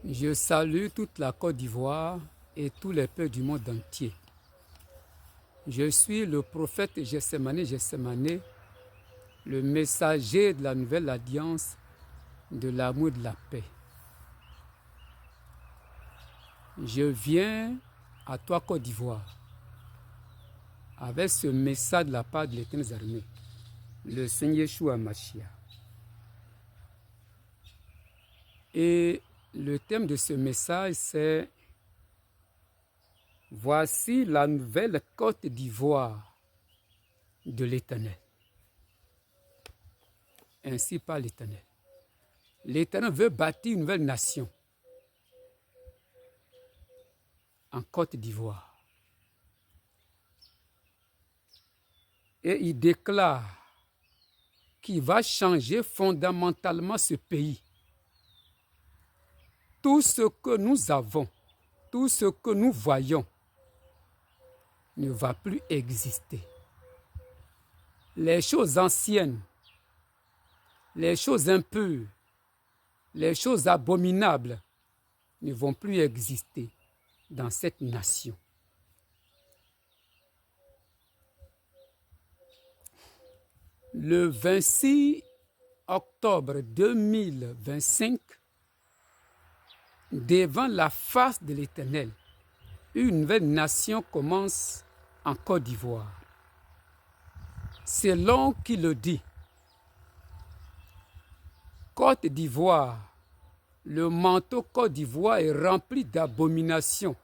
Je salue toute la Côte d'Ivoire et tous les peuples du monde entier. Je suis le prophète Gessémané, le messager de la nouvelle alliance, de l'amour et de la paix. Je viens à toi, Côte d'Ivoire, avec ce message de la part de l'Éternel des armées, le Seigneur Yeshua Mashiach. Et le thème de ce message, c'est « Voici la nouvelle Côte d'Ivoire de l'Éternel ». Ainsi parle l'Éternel. L'Éternel veut bâtir une nouvelle nation en Côte d'Ivoire. Et il déclare qu'il va changer fondamentalement ce pays. Tout ce que nous avons, tout ce que nous voyons ne va plus exister. Les choses anciennes, les choses impures, les choses abominables ne vont plus exister dans cette nation. Le 26 octobre 2025, devant la face de l'Éternel, une nouvelle nation commence en Côte d'Ivoire. C'est l'homme qui le dit. Côte d'Ivoire, le manteau Côte d'Ivoire est rempli d'abominations,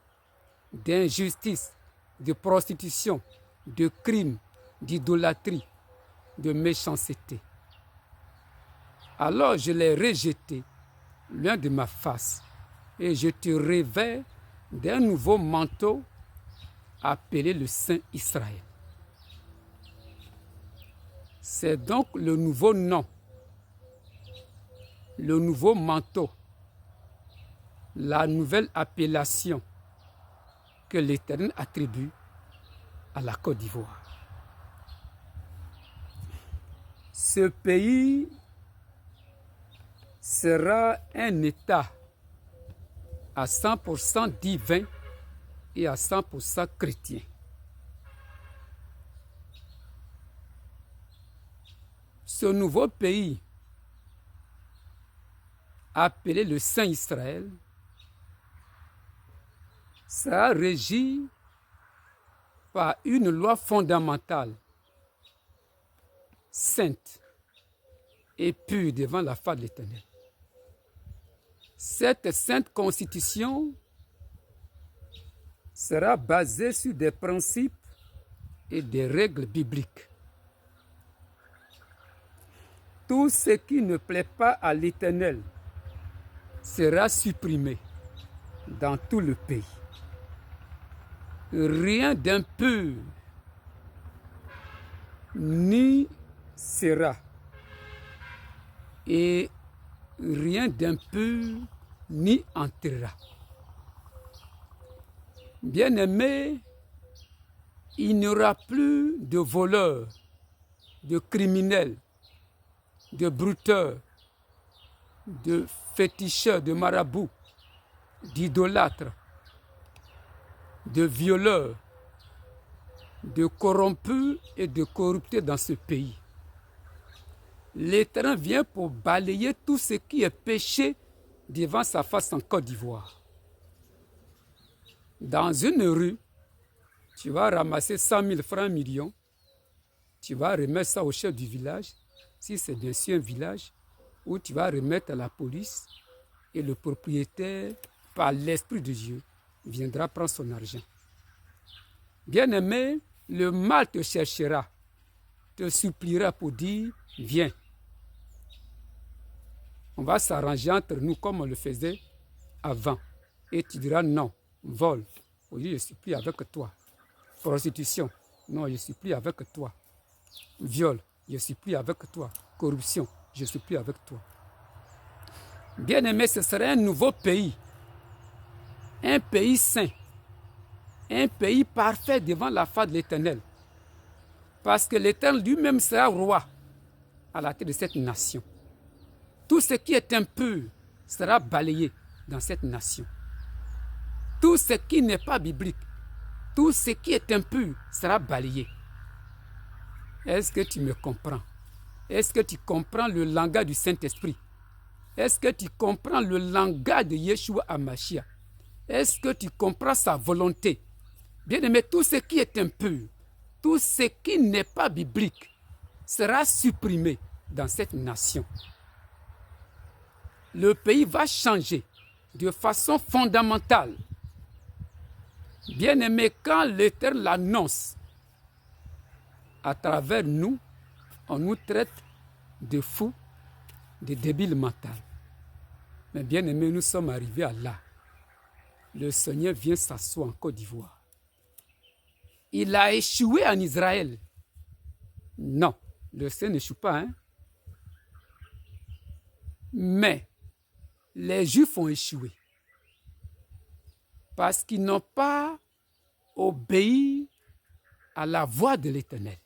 d'injustices, de prostitution, de crimes, d'idolâtrie, de méchanceté. Alors je l'ai rejeté loin de ma face et je te revêts d'un nouveau manteau appelé le Saint Israël. C'est donc le nouveau nom, le nouveau manteau, la nouvelle appellation que l'Éternel attribue à la Côte d'Ivoire. Ce pays sera un État à 100% divin et à 100% chrétien. Ce nouveau pays, appelé le Saint Israël, sera régi par une loi fondamentale, sainte et pure devant la face de l'Éternel. Cette sainte constitution sera basée sur des principes et des règles bibliques. Tout ce qui ne plaît pas à l'Éternel sera supprimé dans tout le pays. Rien d'impur ni sera et rien d'impur ni entrera. Bien-aimés, il n'y aura plus de voleurs, de criminels, de brouteurs, de féticheurs, de marabouts, d'idolâtres, de violeurs, de corrompus et de corruptés dans ce pays. L'Éternel vient pour balayer tout ce qui est péché devant sa face en Côte d'Ivoire. Dans une rue, tu vas ramasser 100 000 francs, millions, tu vas remettre ça au chef du village, si c'est bien sûr un village, ou tu vas remettre à la police et le propriétaire, par l'Esprit de Dieu, viendra prendre son argent. Bien-aimé, le mal te cherchera, te suppliera pour dire « Viens ». On va s'arranger entre nous comme on le faisait avant. Et tu diras non, vol, oui, je suis plus avec toi. Prostitution, non, je suis plus avec toi. Viol, je suis plus avec toi. Corruption, je suis plus avec toi. Bien-aimé, ce serait un nouveau pays. Un pays saint. Un pays parfait devant la face de l'Éternel. Parce que l'Éternel lui-même sera roi à la tête de cette nation. Tout ce qui est impur sera balayé. dans cette nation. Tout ce qui n'est pas biblique, tout ce qui est impur sera balayé. Est-ce que tu me comprends? Est-ce que tu comprends le langage du Saint-Esprit? Est-ce que tu comprends le langage de Yeshua HaMashiach? Est-ce que tu comprends sa volonté? Bien-aimé, tout ce qui est impur, tout ce qui n'est pas biblique sera supprimé dans cette nation. Le pays va changer de façon fondamentale. Bien-aimé, quand l'Éternel l'annonce, à travers nous, on nous traite de fous, de débiles mentaux. Mais bien aimé, nous sommes arrivés à là. Le Seigneur vient s'asseoir en Côte d'Ivoire. Il a échoué en Israël. Non, le Seigneur n'échoue pas. Mais les Juifs ont échoué. Parce qu'ils n'ont pas obéi à la voix de l'Éternel.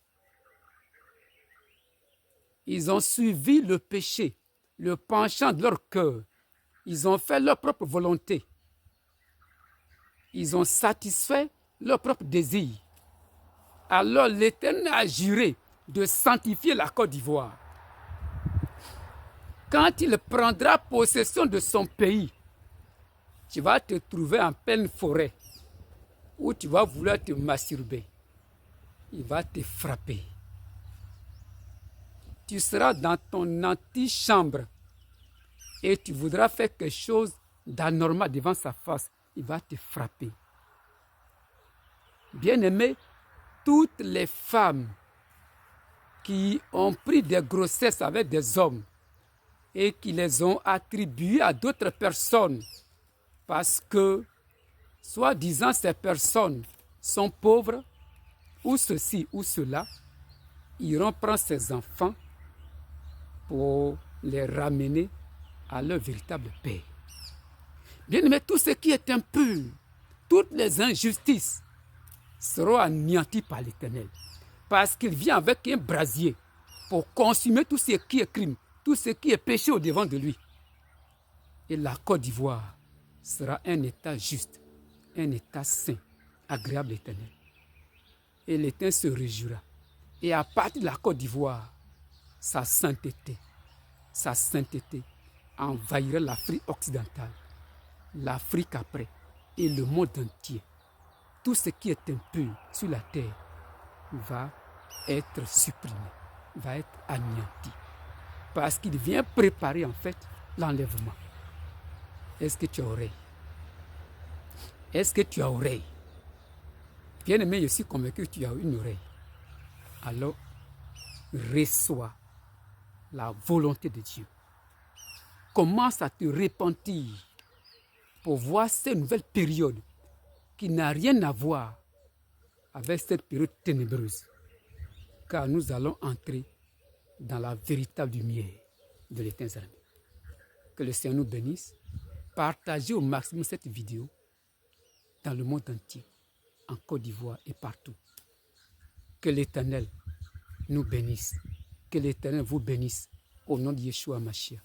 Ils ont suivi le péché, le penchant de leur cœur. Ils ont fait leur propre volonté. Ils ont satisfait leur propre désir. Alors l'Éternel a juré de sanctifier la Côte d'Ivoire. Quand il prendra possession de son pays, tu vas te trouver en pleine forêt où tu vas vouloir te masturber. Il va te frapper. Tu seras dans ton antichambre et tu voudras faire quelque chose d'anormal devant sa face. Il va te frapper. Bien-aimé, toutes les femmes qui ont pris des grossesses avec des hommes et qui les ont attribuées à d'autres personnes parce que, soi-disant, ces personnes sont pauvres ou ceci ou cela, iront prendre ces enfants pour les ramener à leur véritable père. Bien-aimé, tout ce qui est impur, toutes les injustices seront anéanties par l'Éternel. Parce qu'il vient avec un brasier pour consumer tout ce qui est crime, tout ce qui est péché au devant de lui. Et la Côte d'Ivoire sera un État juste, un État saint, agréable à l'Éternel. Et l'Éternel se réjouira. Et à partir de la Côte d'Ivoire, sa sainteté envahira l'Afrique occidentale, l'Afrique après, et le monde entier. Tout ce qui est impur sur la terre va être supprimé, va être anéanti. Parce qu'il vient préparer en fait l'enlèvement. Est-ce que tu as oreille? Est-ce que tu as oreille? Bien-aimé, je suis convaincu que tu as une oreille. Alors, reçois la volonté de Dieu. Commence à te repentir pour voir cette nouvelle période qui n'a rien à voir avec cette période ténébreuse. Car nous allons entrer dans la véritable lumière de l'Éternel. Que le Seigneur nous bénisse. Partagez au maximum cette vidéo dans le monde entier, en Côte d'Ivoire et partout. Que l'Éternel nous bénisse. Que l'Éternel vous bénisse au nom de Yeshua HaMashiach.